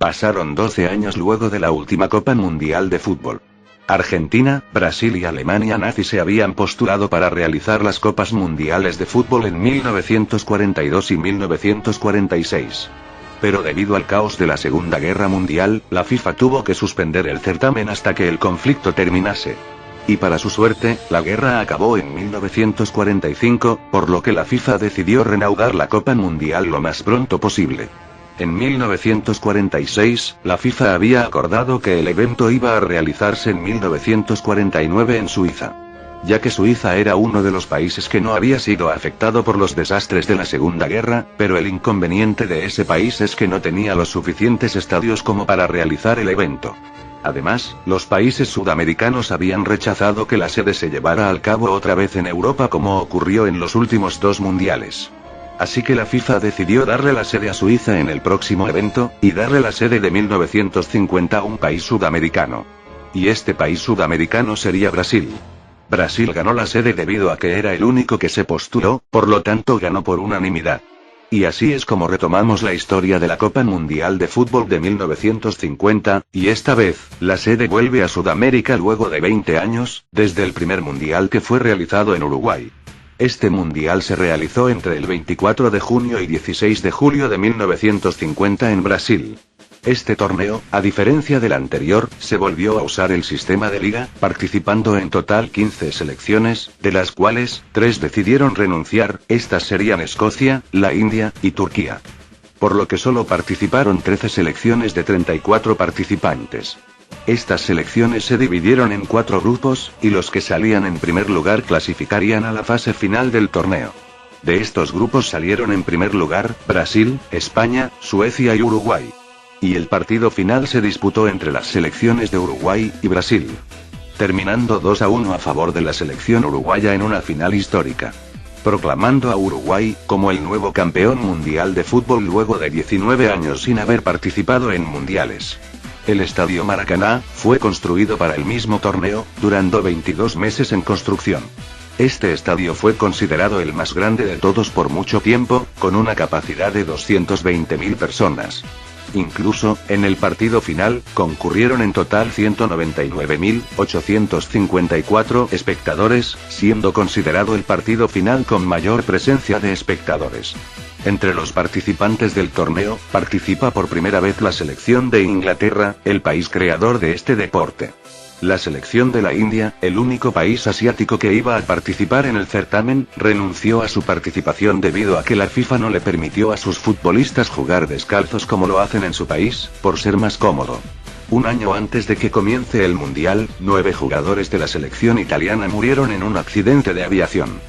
Pasaron 12 años luego de la última Copa Mundial de Fútbol. Argentina, Brasil y Alemania nazi se habían postulado para realizar las Copas Mundiales de Fútbol en 1942 y 1946. Pero debido al caos de la Segunda Guerra Mundial, la FIFA tuvo que suspender el certamen hasta que el conflicto terminase. Y para su suerte, la guerra acabó en 1945, por lo que la FIFA decidió reanudar la Copa Mundial lo más pronto posible. En 1946, la FIFA había acordado que el evento iba a realizarse en 1949 en Suiza. Ya que Suiza era uno de los países que no había sido afectado por los desastres de la Segunda Guerra, pero el inconveniente de ese país es que no tenía los suficientes estadios como para realizar el evento. Además, los países sudamericanos habían rechazado que la sede se llevara al cabo otra vez en Europa como ocurrió en los últimos dos mundiales. Así que la FIFA decidió darle la sede a Suiza en el próximo evento, y darle la sede de 1950 a un país sudamericano. Y este país sudamericano sería Brasil. Brasil ganó la sede debido a que era el único que se postuló, por lo tanto ganó por unanimidad. Y así es como retomamos la historia de la Copa Mundial de Fútbol de 1950, y esta vez, la sede vuelve a Sudamérica luego de 20 años, desde el primer mundial que fue realizado en Uruguay. Este mundial se realizó entre el 24 de junio y 16 de julio de 1950 en Brasil. Este torneo, a diferencia del anterior, se volvió a usar el sistema de liga, participando en total 15 selecciones, de las cuales, 3 decidieron renunciar, estas serían Escocia, la India, y Turquía. Por lo que solo participaron 13 selecciones de 34 participantes. Estas selecciones se dividieron en 4 grupos, y los que salían en primer lugar clasificarían a la fase final del torneo. De estos grupos salieron en primer lugar, Brasil, España, Suecia y Uruguay. Y el partido final se disputó entre las selecciones de Uruguay y Brasil, terminando 2-1 a favor de la selección uruguaya en una final histórica, proclamando a Uruguay como el nuevo campeón mundial de fútbol luego de 19 años sin haber participado en mundiales. El Estadio Maracaná fue construido para el mismo torneo, durando 22 meses en construcción. Este estadio fue considerado el más grande de todos por mucho tiempo, con una capacidad de 220.000 personas. Incluso, en el partido final, concurrieron en total 199.854 espectadores, siendo considerado el partido final con mayor presencia de espectadores. Entre los participantes del torneo, participa por primera vez la selección de Inglaterra, el país creador de este deporte. La selección de la India, el único país asiático que iba a participar en el certamen, renunció a su participación debido a que la FIFA no le permitió a sus futbolistas jugar descalzos como lo hacen en su país, por ser más cómodo. Un año antes de que comience el Mundial, 9 jugadores de la selección italiana murieron en un accidente de aviación.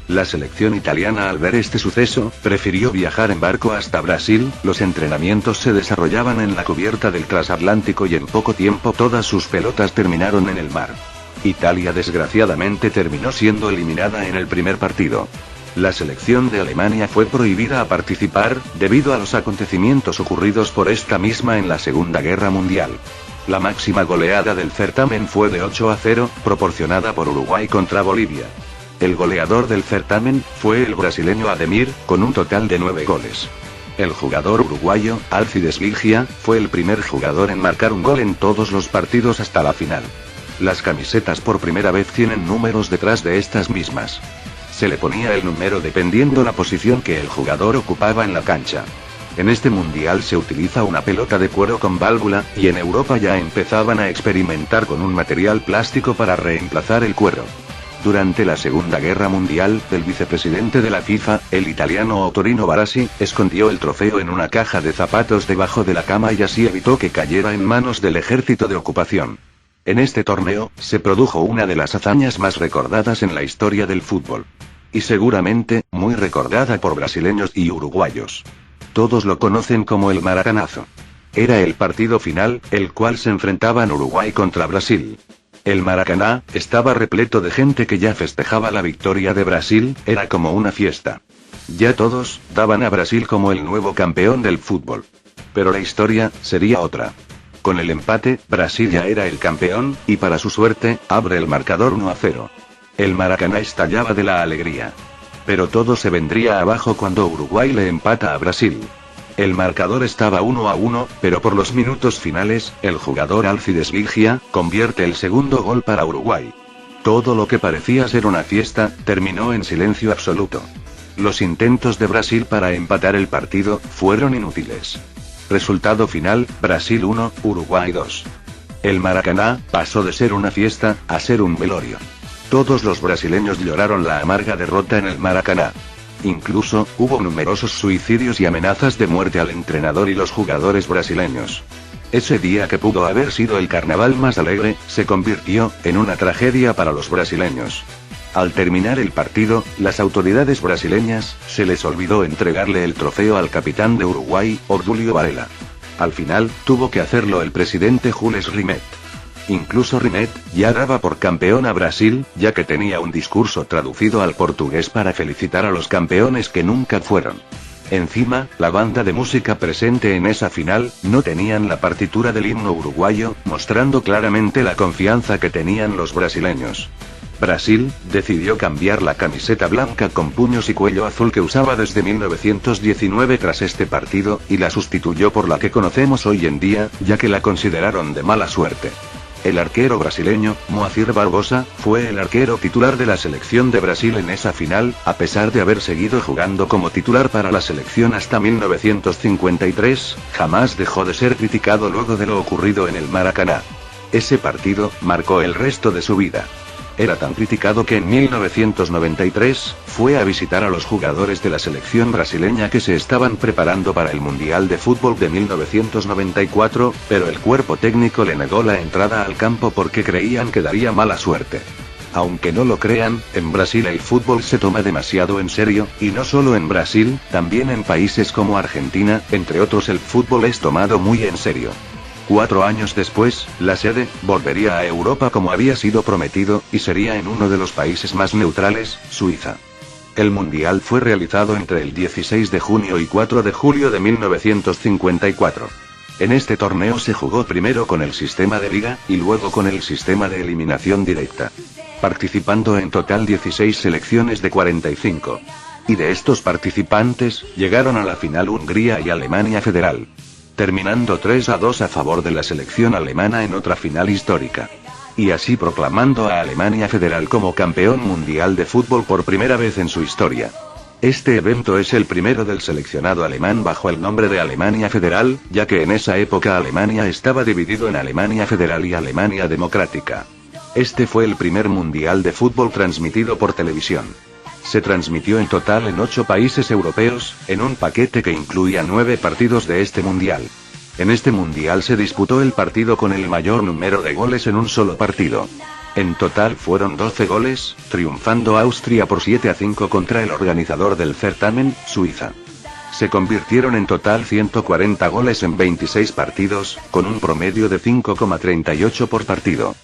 La selección italiana, al ver este suceso, prefirió viajar en barco hasta Brasil. Los entrenamientos se desarrollaban en la cubierta del transatlántico y en poco tiempo todas sus pelotas terminaron en el mar. Italia desgraciadamente terminó siendo eliminada en el primer partido. La selección de Alemania fue prohibida a participar, debido a los acontecimientos ocurridos por esta misma en la Segunda Guerra Mundial. La máxima goleada del certamen fue de 8-0, proporcionada por Uruguay contra Bolivia. El goleador del certamen fue el brasileño Ademir, con un total de 9 goles. El jugador uruguayo, Alcides Ligia, fue el primer jugador en marcar un gol en todos los partidos hasta la final. Las camisetas por primera vez tienen números detrás de estas mismas. Se le ponía el número dependiendo la posición que el jugador ocupaba en la cancha. En este mundial se utiliza una pelota de cuero con válvula, y en Europa ya empezaban a experimentar con un material plástico para reemplazar el cuero. Durante la Segunda Guerra Mundial, el vicepresidente de la FIFA, el italiano Ottorino Barassi, escondió el trofeo en una caja de zapatos debajo de la cama y así evitó que cayera en manos del ejército de ocupación. En este torneo, se produjo una de las hazañas más recordadas en la historia del fútbol. Y seguramente, muy recordada por brasileños y uruguayos. Todos lo conocen como el Maracanazo. Era el partido final, el cual se enfrentaban Uruguay contra Brasil. El Maracaná estaba repleto de gente que ya festejaba la victoria de Brasil, era como una fiesta. Ya todos daban a Brasil como el nuevo campeón del fútbol. Pero la historia sería otra. Con el empate, Brasil ya era el campeón, y para su suerte, abre el marcador 1-0. El Maracaná estallaba de la alegría. Pero todo se vendría abajo cuando Uruguay le empata a Brasil. El marcador estaba 1-1, pero por los minutos finales, el jugador Alcides Ligia convierte el segundo gol para Uruguay. Todo lo que parecía ser una fiesta, terminó en silencio absoluto. Los intentos de Brasil para empatar el partido fueron inútiles. Resultado final, Brasil 1, Uruguay 2. El Maracaná pasó de ser una fiesta a ser un velorio. Todos los brasileños lloraron la amarga derrota en el Maracaná. Incluso, hubo numerosos suicidios y amenazas de muerte al entrenador y los jugadores brasileños. Ese día, que pudo haber sido el carnaval más alegre, se convirtió en una tragedia para los brasileños. Al terminar el partido, las autoridades brasileñas se les olvidó entregarle el trofeo al capitán de Uruguay, Obdúlio Varela. Al final, tuvo que hacerlo el presidente Jules Rimet. Incluso Rimet ya daba por campeón a Brasil, ya que tenía un discurso traducido al portugués para felicitar a los campeones que nunca fueron. Encima, la banda de música presente en esa final no tenían la partitura del himno uruguayo, mostrando claramente la confianza que tenían los brasileños. Brasil decidió cambiar la camiseta blanca con puños y cuello azul que usaba desde 1919 tras este partido, y la sustituyó por la que conocemos hoy en día, ya que la consideraron de mala suerte. El arquero brasileño, Moacir Barbosa, fue el arquero titular de la selección de Brasil en esa final, a pesar de haber seguido jugando como titular para la selección hasta 1953, jamás dejó de ser criticado luego de lo ocurrido en el Maracaná. Ese partido marcó el resto de su vida. Era tan criticado que en 1993, fue a visitar a los jugadores de la selección brasileña que se estaban preparando para el Mundial de Fútbol de 1994, pero el cuerpo técnico le negó la entrada al campo porque creían que daría mala suerte. Aunque no lo crean, en Brasil el fútbol se toma demasiado en serio, y no solo en Brasil, también en países como Argentina, entre otros, el fútbol es tomado muy en serio. 4 años después, la sede volvería a Europa como había sido prometido, y sería en uno de los países más neutrales, Suiza. El Mundial fue realizado entre el 16 de junio y 4 de julio de 1954. En este torneo se jugó primero con el sistema de liga, y luego con el sistema de eliminación directa. Participando en total 16 selecciones de 45. Y de estos participantes, llegaron a la final Hungría y Alemania Federal, terminando 3-2 a favor de la selección alemana en otra final histórica. Y así proclamando a Alemania Federal como campeón mundial de fútbol por primera vez en su historia. Este evento es el primero del seleccionado alemán bajo el nombre de Alemania Federal, ya que en esa época Alemania estaba dividido en Alemania Federal y Alemania Democrática. Este fue el primer mundial de fútbol transmitido por televisión. Se transmitió en total en 8 países europeos, en un paquete que incluía 9 partidos de este mundial. En este mundial se disputó el partido con el mayor número de goles en un solo partido. En total fueron 12 goles, triunfando Austria por 7-5 contra el organizador del certamen, Suiza. Se convirtieron en total 140 goles en 26 partidos, con un promedio de 5,38 por partido.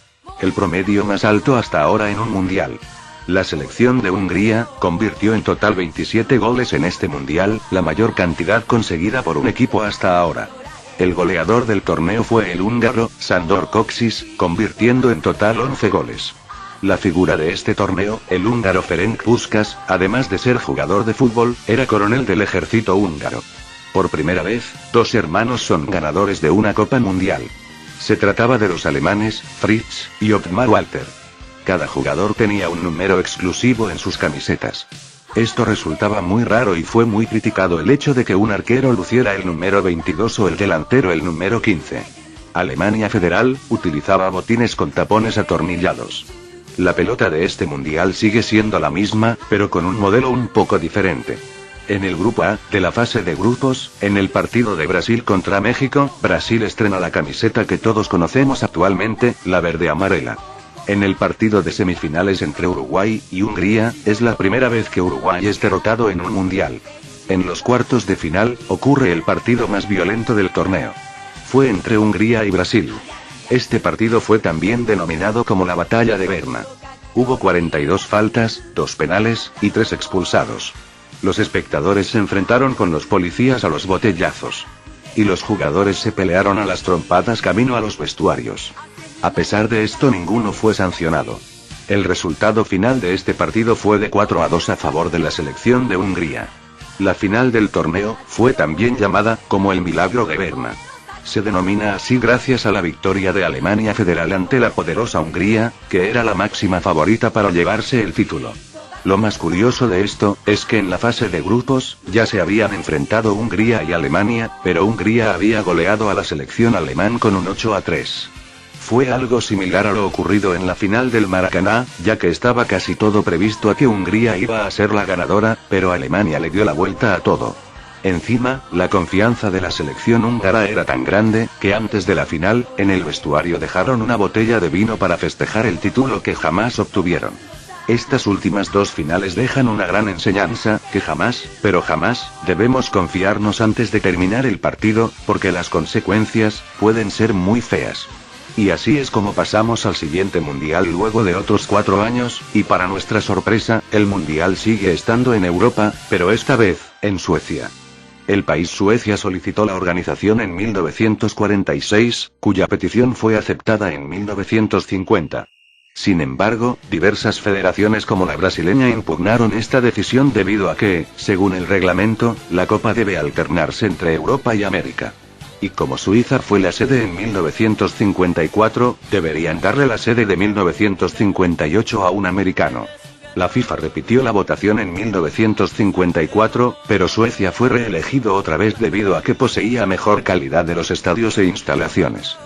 El promedio más alto hasta ahora en un mundial. La selección de Hungría convirtió en total 27 goles en este mundial, la mayor cantidad conseguida por un equipo hasta ahora. El goleador del torneo fue el húngaro, Sándor Kocsis, convirtiendo en total 11 goles. La figura de este torneo, el húngaro Ferenc Puskás, además de ser jugador de fútbol, era coronel del ejército húngaro. Por primera vez, 2 hermanos son ganadores de una Copa Mundial. Se trataba de los alemanes, Fritz y Ottmar Walter. Cada jugador tenía un número exclusivo en sus camisetas. Esto resultaba muy raro y fue muy criticado el hecho de que un arquero luciera el número 22 o el delantero el número 15. Alemania Federal utilizaba botines con tapones atornillados. La pelota de este mundial sigue siendo la misma, pero con un modelo un poco diferente. En el grupo A, de la fase de grupos, en el partido de Brasil contra México, Brasil estrena la camiseta que todos conocemos actualmente, la verde-amarela. En el partido de semifinales entre Uruguay y Hungría, es la primera vez que Uruguay es derrotado en un mundial. En los cuartos de final, ocurre el partido más violento del torneo. Fue entre Hungría y Brasil. Este partido fue también denominado como la Batalla de Berna. Hubo 42 faltas, 2 penales, y 3 expulsados. Los espectadores se enfrentaron con los policías a los botellazos. Y los jugadores se pelearon a las trompadas camino a los vestuarios. A pesar de esto, ninguno fue sancionado. El resultado final de este partido fue de 4-2 a favor de la selección de Hungría. La final del torneo fue también llamada como el Milagro de Berna. Se denomina así gracias a la victoria de Alemania Federal ante la poderosa Hungría, que era la máxima favorita para llevarse el título. Lo más curioso de esto, es que en la fase de grupos, ya se habían enfrentado Hungría y Alemania, pero Hungría había goleado a la selección alemán con un 8-3. Fue algo similar a lo ocurrido en la final del Maracaná, ya que estaba casi todo previsto a que Hungría iba a ser la ganadora, pero Alemania le dio la vuelta a todo. Encima, la confianza de la selección húngara era tan grande, que antes de la final, en el vestuario dejaron una botella de vino para festejar el título que jamás obtuvieron. Estas últimas dos finales dejan una gran enseñanza, que jamás, pero jamás, debemos confiarnos antes de terminar el partido, porque las consecuencias pueden ser muy feas. Y así es como pasamos al siguiente mundial luego de otros 4 años, y para nuestra sorpresa, el mundial sigue estando en Europa, pero esta vez, en Suecia. El país Suecia solicitó la organización en 1946, cuya petición fue aceptada en 1950. Sin embargo, diversas federaciones como la brasileña impugnaron esta decisión debido a que, según el reglamento, la Copa debe alternarse entre Europa y América. Y como Suiza fue la sede en 1954, deberían darle la sede de 1958 a un americano. La FIFA repitió la votación en 1954, pero Suecia fue reelegido otra vez debido a que poseía mejor calidad de los estadios e instalaciones.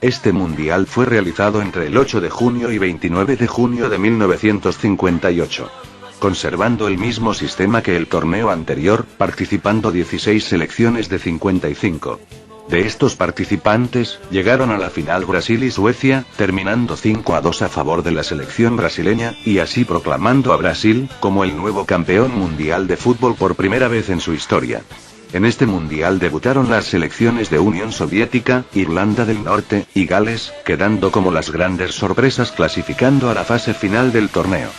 Este mundial fue realizado entre el 8 de junio y 29 de junio de 1958. Conservando el mismo sistema que el torneo anterior, participando 16 selecciones de 55. De estos participantes, llegaron a la final Brasil y Suecia, terminando 5-2 a favor de la selección brasileña, y así proclamando a Brasil como el nuevo campeón mundial de fútbol por primera vez en su historia. En este mundial debutaron las selecciones de Unión Soviética, Irlanda del Norte, y Gales, quedando como las grandes sorpresas clasificando a la fase final del torneo.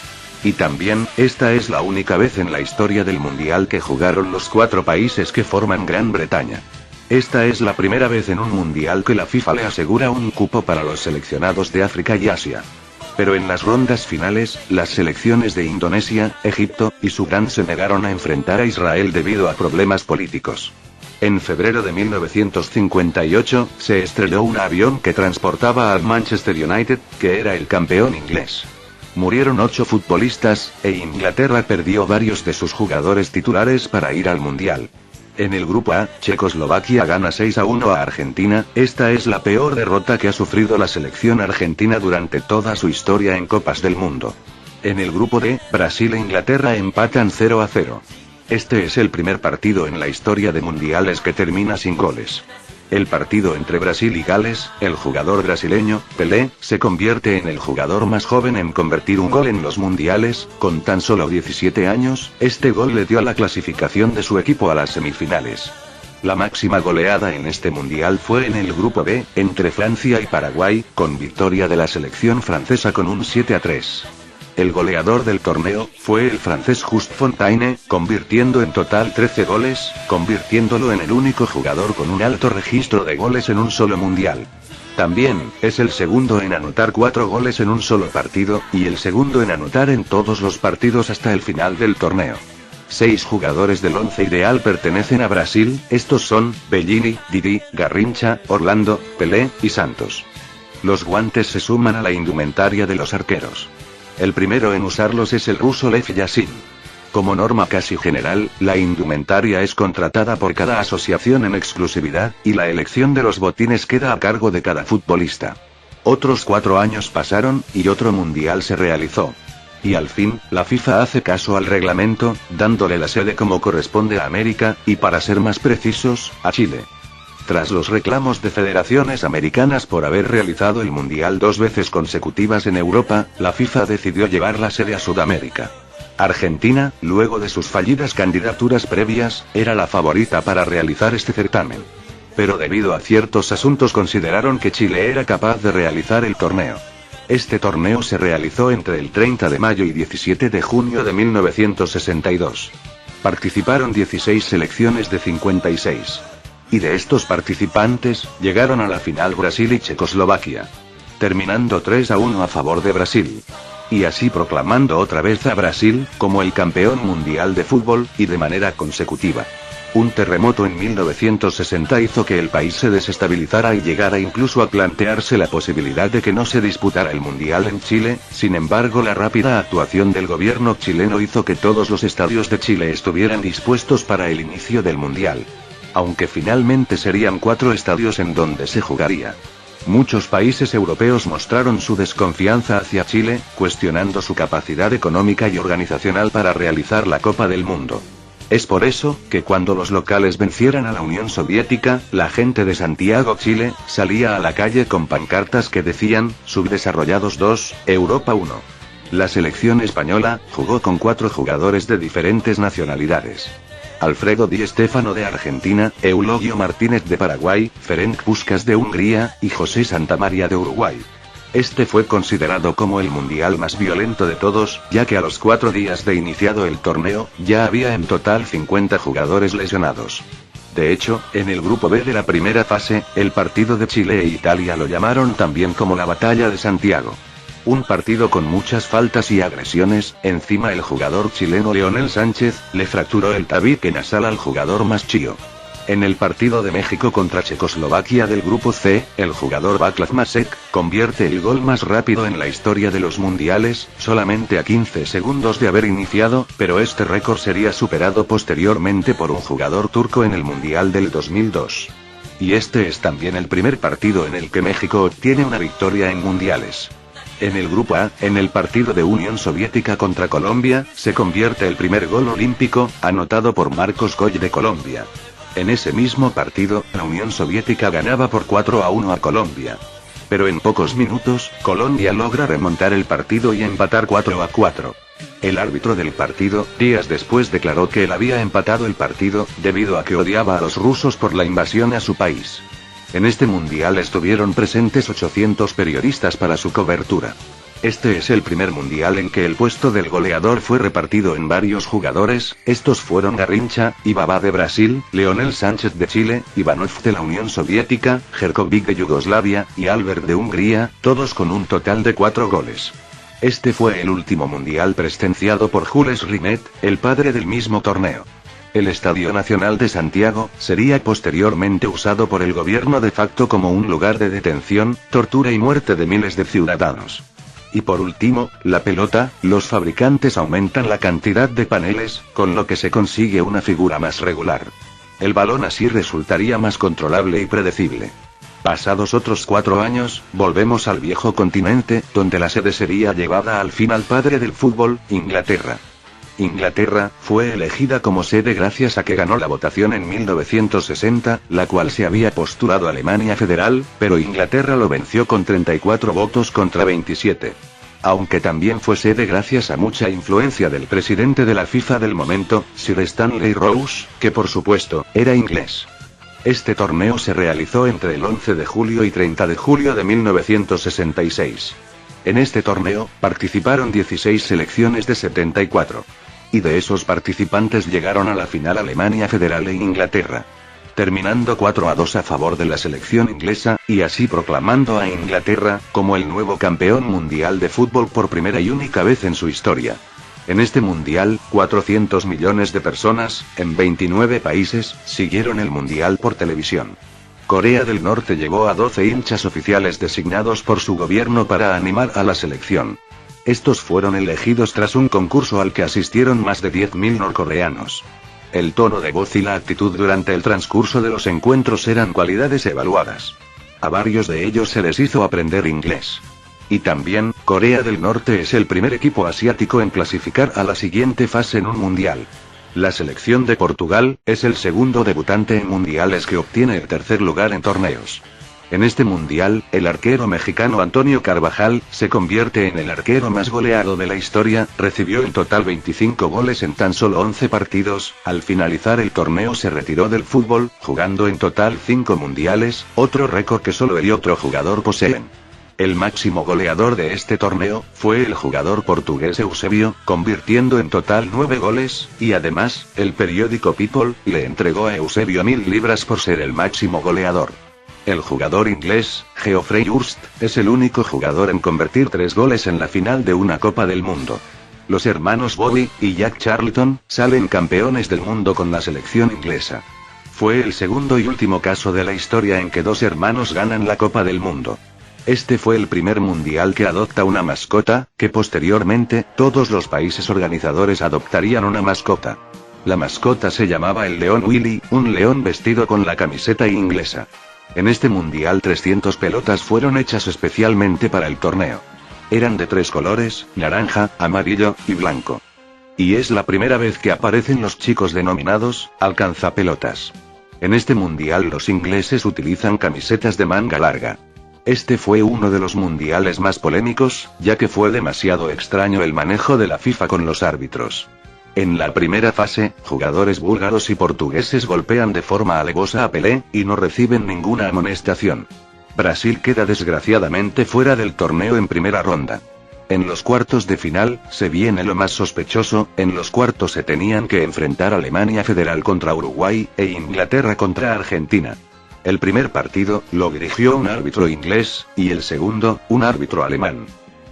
Y también, esta es la única vez en la historia del mundial que jugaron los 4 países que forman Gran Bretaña. Esta es la primera vez en un mundial que la FIFA le asegura un cupo para los seleccionados de África y Asia. Pero en las rondas finales, las selecciones de Indonesia, Egipto y Sudán se negaron a enfrentar a Israel debido a problemas políticos. En febrero de 1958, se estrelló un avión que transportaba al Manchester United, que era el campeón inglés. Murieron 8 futbolistas, e Inglaterra perdió varios de sus jugadores titulares para ir al mundial. En el grupo A, Checoslovaquia gana 6-1 a Argentina. Esta es la peor derrota que ha sufrido la selección argentina durante toda su historia en Copas del Mundo. En el grupo D, Brasil e Inglaterra empatan 0-0. Este es el primer partido en la historia de mundiales que termina sin goles. El partido entre Brasil y Gales, el jugador brasileño, Pelé, se convierte en el jugador más joven en convertir un gol en los mundiales, con tan solo 17 años. Este gol le dio la clasificación de su equipo a las semifinales. La máxima goleada en este mundial fue en el grupo B, entre Francia y Paraguay, con victoria de la selección francesa con un 7-3. El goleador del torneo fue el francés Just Fontaine, convirtiendo en total 13 goles, convirtiéndolo en el único jugador con un alto registro de goles en un solo mundial. También, es el segundo en anotar 4 goles en un solo partido, y el segundo en anotar en todos los partidos hasta el final del torneo. 6 jugadores del once ideal pertenecen a Brasil, estos son, Bellini, Didi, Garrincha, Orlando, Pelé, y Santos. Los guantes se suman a la indumentaria de los arqueros. El primero en usarlos es el ruso Lev Yashin. Como norma casi general, la indumentaria es contratada por cada asociación en exclusividad, y la elección de los botines queda a cargo de cada futbolista. Otros 4 años pasaron, y otro mundial se realizó. Y al fin, la FIFA hace caso al reglamento, dándole la sede como corresponde a América, y para ser más precisos, a Chile. Tras los reclamos de federaciones americanas por haber realizado el mundial 2 veces consecutivas en Europa, la FIFA decidió llevar la sede a Sudamérica. Argentina, luego de sus fallidas candidaturas previas, era la favorita para realizar este certamen. Pero debido a ciertos asuntos consideraron que Chile era capaz de realizar el torneo. Este torneo se realizó entre el 30 de mayo y 17 de junio de 1962. Participaron 16 selecciones de 56. Y de estos participantes, llegaron a la final Brasil y Checoslovaquia. Terminando 3-1 a favor de Brasil. y así proclamando otra vez a Brasil como el campeón mundial de fútbol, y de manera consecutiva. Un terremoto en 1960 hizo que el país se desestabilizara y llegara incluso a plantearse la posibilidad de que no se disputara el mundial en Chile. Sin embargo, la rápida actuación del gobierno chileno hizo que todos los estadios de Chile estuvieran dispuestos para el inicio del mundial. Aunque finalmente serían 4 estadios en donde se jugaría. Muchos países europeos mostraron su desconfianza hacia Chile, cuestionando su capacidad económica y organizacional para realizar la Copa del Mundo. Es por eso, que cuando los locales vencieran a la Unión Soviética, la gente de Santiago, Chile, salía a la calle con pancartas que decían, Subdesarrollados 2, Europa 1. La selección española, jugó con 4 jugadores de diferentes nacionalidades. Alfredo Di Stéfano de Argentina, Eulogio Martínez de Paraguay, Ferenc Puskás de Hungría, y José Santamaría de Uruguay. Este fue considerado como el mundial más violento de todos, ya que a los 4 días de iniciado el torneo, ya había en total 50 jugadores lesionados. De hecho, en el grupo B de la primera fase, el partido de Chile e Italia lo llamaron también como la Batalla de Santiago. Un partido con muchas faltas y agresiones. Encima el jugador chileno Leonel Sánchez, le fracturó el tabique nasal al jugador más chío. En el partido de México contra Checoslovaquia del grupo C, el jugador Václav Masek, convierte el gol más rápido en la historia de los mundiales, solamente a 15 segundos de haber iniciado, pero este récord sería superado posteriormente por un jugador turco en el Mundial del 2002. Y este es también el primer partido en el que México obtiene una victoria en mundiales. En el grupo A, en el partido de Unión Soviética contra Colombia, se convierte el primer gol olímpico, anotado por Marcos Goy de Colombia. En ese mismo partido, la Unión Soviética ganaba por 4-1 a Colombia. Pero en pocos minutos, Colombia logra remontar el partido y empatar 4-4. El árbitro del partido, días después declaró que él había empatado el partido, debido a que odiaba a los rusos por la invasión a su país. En este mundial estuvieron presentes 800 periodistas para su cobertura. Este es el primer mundial en que el puesto del goleador fue repartido en varios jugadores. Estos fueron Garrincha y Babá de Brasil, Leonel Sánchez de Chile, Ivanov de la Unión Soviética, Jerkovic de Yugoslavia, y Albert de Hungría, todos con un total de 4 goles. Este fue el último mundial presenciado por Jules Rimet, el padre del mismo torneo. El Estadio Nacional de Santiago sería posteriormente usado por el gobierno de facto como un lugar de detención, tortura y muerte de miles de ciudadanos. Y por último, la pelota. Los fabricantes aumentan la cantidad de paneles, con lo que se consigue una figura más regular. El balón así resultaría más controlable y predecible. Pasados otros 4 años, volvemos al viejo continente, donde la sede sería llevada al fin al padre del fútbol, Inglaterra. Inglaterra fue elegida como sede gracias a que ganó la votación en 1960, la cual se había postulado Alemania Federal, pero Inglaterra lo venció con 34 votos contra 27. Aunque también fue sede gracias a mucha influencia del presidente de la FIFA del momento, Sir Stanley Rose, que por supuesto, era inglés. Este torneo se realizó entre el 11 de julio y 30 de julio de 1966. En este torneo, participaron 16 selecciones de 74. Y de esos participantes llegaron a la final Alemania Federal e Inglaterra. Terminando 4-2 a favor de la selección inglesa, y así proclamando a Inglaterra como el nuevo campeón mundial de fútbol por primera y única vez en su historia. En este mundial, 400 millones de personas, en 29 países, siguieron el mundial por televisión. Corea del Norte llevó a 12 hinchas oficiales designados por su gobierno para animar a la selección. Estos fueron elegidos tras un concurso al que asistieron más de 10.000 norcoreanos. El tono de voz y la actitud durante el transcurso de los encuentros eran cualidades evaluadas. A varios de ellos se les hizo aprender inglés. Y también, Corea del Norte es el primer equipo asiático en clasificar a la siguiente fase en un mundial. La selección de Portugal es el segundo debutante en mundiales que obtiene el tercer lugar en torneos. En este mundial, el arquero mexicano Antonio Carvajal se convierte en el arquero más goleado de la historia, recibió en total 25 goles en tan solo 11 partidos. Al finalizar el torneo se retiró del fútbol, jugando en total 5 mundiales, otro récord que solo él y otro jugador poseen. El máximo goleador de este torneo fue el jugador portugués Eusebio, convirtiendo en total 9 goles, y además, el periódico People le entregó a Eusebio 1000 libras por ser el máximo goleador. El jugador inglés, Geoffrey Hurst, es el único jugador en convertir 3 goles en la final de una Copa del Mundo. Los hermanos Bobby y Jack Charlton salen campeones del mundo con la selección inglesa. Fue el segundo y último caso de la historia en que 2 hermanos ganan la Copa del Mundo. Este fue el primer mundial que adopta una mascota, que posteriormente, todos los países organizadores adoptarían una mascota. La mascota se llamaba el León Willy, un león vestido con la camiseta inglesa. En este mundial 300 pelotas fueron hechas especialmente para el torneo. Eran de 3 colores, naranja, amarillo, y blanco. Y es la primera vez que aparecen los chicos denominados alcanzapelotas. En este mundial los ingleses utilizan camisetas de manga larga. Este fue uno de los mundiales más polémicos, ya que fue demasiado extraño el manejo de la FIFA con los árbitros. En la primera fase, jugadores búlgaros y portugueses golpean de forma alevosa a Pelé, y no reciben ninguna amonestación. Brasil queda desgraciadamente fuera del torneo en primera ronda. En los cuartos de final, se viene lo más sospechoso, en los cuartos se tenían que enfrentar Alemania Federal contra Uruguay, e Inglaterra contra Argentina. El primer partido, lo dirigió un árbitro inglés, y el segundo, un árbitro alemán.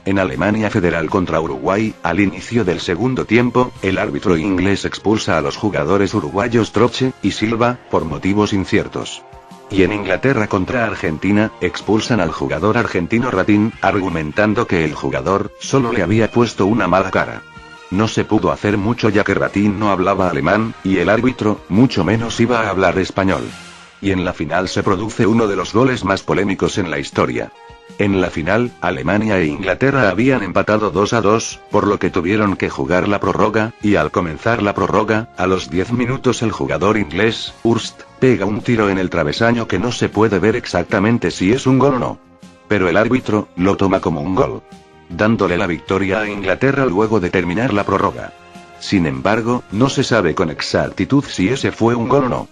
En Alemania Federal contra Uruguay, al inicio del segundo tiempo, el árbitro inglés expulsa a los jugadores uruguayos Troche y Silva, por motivos inciertos. Y en Inglaterra contra Argentina, expulsan al jugador argentino Ratín, argumentando que el jugador solo le había puesto una mala cara. No se pudo hacer mucho ya que Ratín no hablaba alemán, y el árbitro, mucho menos iba a hablar español. Y en la final se produce uno de los goles más polémicos en la historia. En la final, Alemania e Inglaterra habían empatado 2-2, por lo que tuvieron que jugar la prórroga, y al comenzar la prórroga, a los 10 minutos el jugador inglés, Hurst, pega un tiro en el travesaño que no se puede ver exactamente si es un gol o no. Pero el árbitro lo toma como un gol, dándole la victoria a Inglaterra luego de terminar la prórroga. Sin embargo, no se sabe con exactitud si ese fue un gol o no,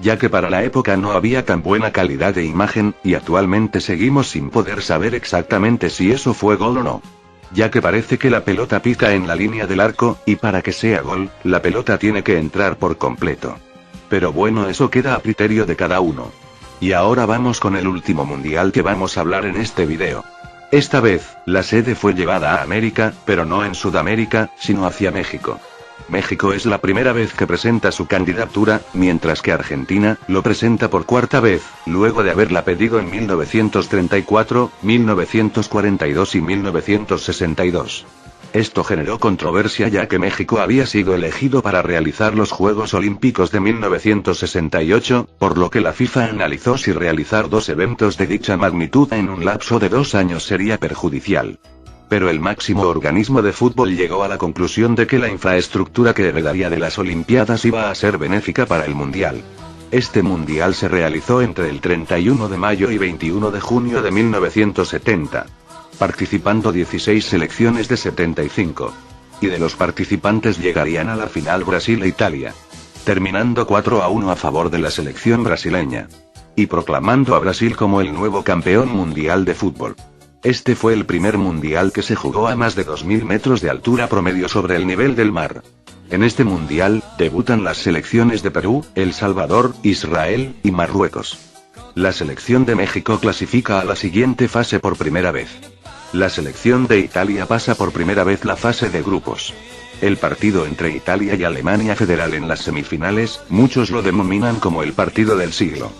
ya que para la época no había tan buena calidad de imagen, y actualmente seguimos sin poder saber exactamente si eso fue gol o no. Ya que parece que la pelota pica en la línea del arco, y para que sea gol, la pelota tiene que entrar por completo. Pero bueno, eso queda a criterio de cada uno. Y ahora vamos con el último mundial que vamos a hablar en este video. Esta vez, la sede fue llevada a América, pero no en Sudamérica, sino hacia México. México es la primera vez que presenta su candidatura, mientras que Argentina lo presenta por 4ª vez, luego de haberla pedido en 1934, 1942 y 1962. Esto generó controversia ya que México había sido elegido para realizar los Juegos Olímpicos de 1968, por lo que la FIFA analizó si realizar 2 eventos de dicha magnitud en un lapso de 2 años sería perjudicial. Pero el máximo organismo de fútbol llegó a la conclusión de que la infraestructura que heredaría de las Olimpiadas iba a ser benéfica para el Mundial. Este Mundial se realizó entre el 31 de mayo y 21 de junio de 1970. Participando 16 selecciones de 75. Y de los participantes llegarían a la final Brasil e Italia, terminando 4-1 a favor de la selección brasileña, y proclamando a Brasil como el nuevo campeón mundial de fútbol. Este fue el primer mundial que se jugó a más de 2000 metros de altura promedio sobre el nivel del mar. En este mundial, debutan las selecciones de Perú, El Salvador, Israel, y Marruecos. La selección de México clasifica a la siguiente fase por primera vez. La selección de Italia pasa por primera vez la fase de grupos. El partido entre Italia y Alemania Federal en las semifinales, muchos lo denominan como el partido del siglo.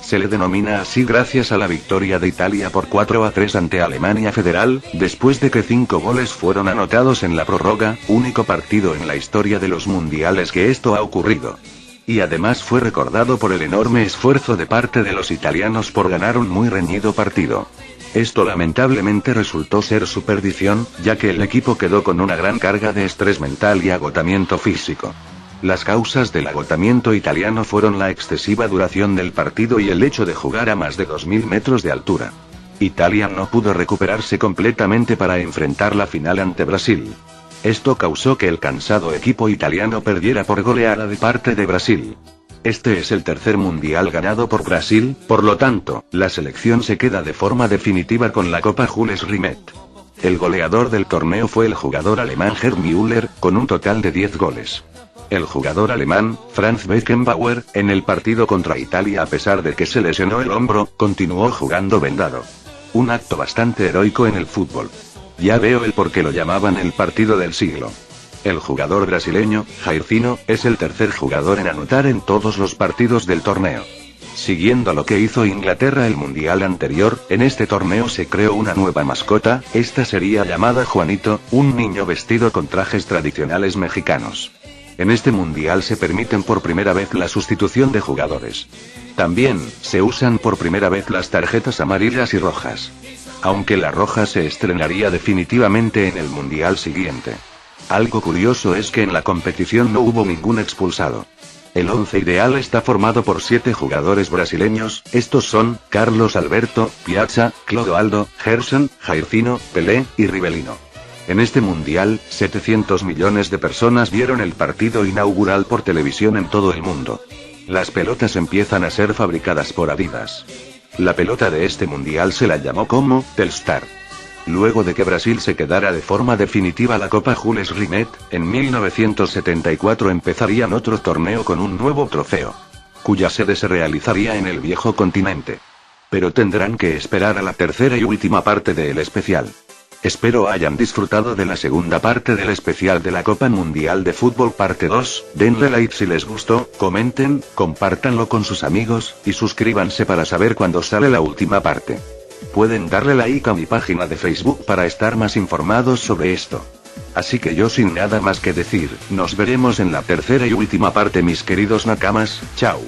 Se le denomina así gracias a la victoria de Italia por 4-3 ante Alemania Federal, después de que 5 goles fueron anotados en la prórroga, único partido en la historia de los mundiales que esto ha ocurrido. Y además fue recordado por el enorme esfuerzo de parte de los italianos por ganar un muy reñido partido. Esto lamentablemente resultó ser su perdición, ya que el equipo quedó con una gran carga de estrés mental y agotamiento físico. Las causas del agotamiento italiano fueron la excesiva duración del partido y el hecho de jugar a más de 2000 metros de altura. Italia no pudo recuperarse completamente para enfrentar la final ante Brasil. Esto causó que el cansado equipo italiano perdiera por goleada de parte de Brasil. Este es el tercer mundial ganado por Brasil, por lo tanto, la selección se queda de forma definitiva con la Copa Jules Rimet. El goleador del torneo fue el jugador alemán Gerd Müller, con un total de 10 goles. El jugador alemán, Franz Beckenbauer, en el partido contra Italia a pesar de que se lesionó el hombro, continuó jugando vendado. Un acto bastante heroico en el fútbol. Ya veo el por qué lo llamaban el partido del siglo. El jugador brasileño, Jairzinho, es el tercer jugador en anotar en todos los partidos del torneo. Siguiendo lo que hizo Inglaterra el mundial anterior, en este torneo se creó una nueva mascota, esta sería llamada Juanito, un niño vestido con trajes tradicionales mexicanos. En este mundial se permiten por primera vez la sustitución de jugadores. También, se usan por primera vez las tarjetas amarillas y rojas. Aunque la roja se estrenaría definitivamente en el mundial siguiente. Algo curioso es que en la competición no hubo ningún expulsado. El once ideal está formado por 7 jugadores brasileños, estos son, Carlos Alberto, Piazza, Clodoaldo, Gerson, Jairzinho, Pelé, y Rivelino. En este mundial, 700 millones de personas vieron el partido inaugural por televisión en todo el mundo. Las pelotas empiezan a ser fabricadas por Adidas. La pelota de este mundial se la llamó como Telstar. Luego de que Brasil se quedara de forma definitiva la Copa Jules Rimet, en 1974 empezarían otro torneo con un nuevo trofeo, cuya sede se realizaría en el viejo continente. Pero tendrán que esperar a la tercera y última parte del especial. Espero hayan disfrutado de la segunda parte del especial de la Copa Mundial de Fútbol parte 2, denle like si les gustó, comenten, compártanlo con sus amigos, y suscríbanse para saber cuándo sale la última parte. Pueden darle like a mi página de Facebook para estar más informados sobre esto. Así que yo sin nada más que decir, nos veremos en la tercera y última parte mis queridos nakamas, chao.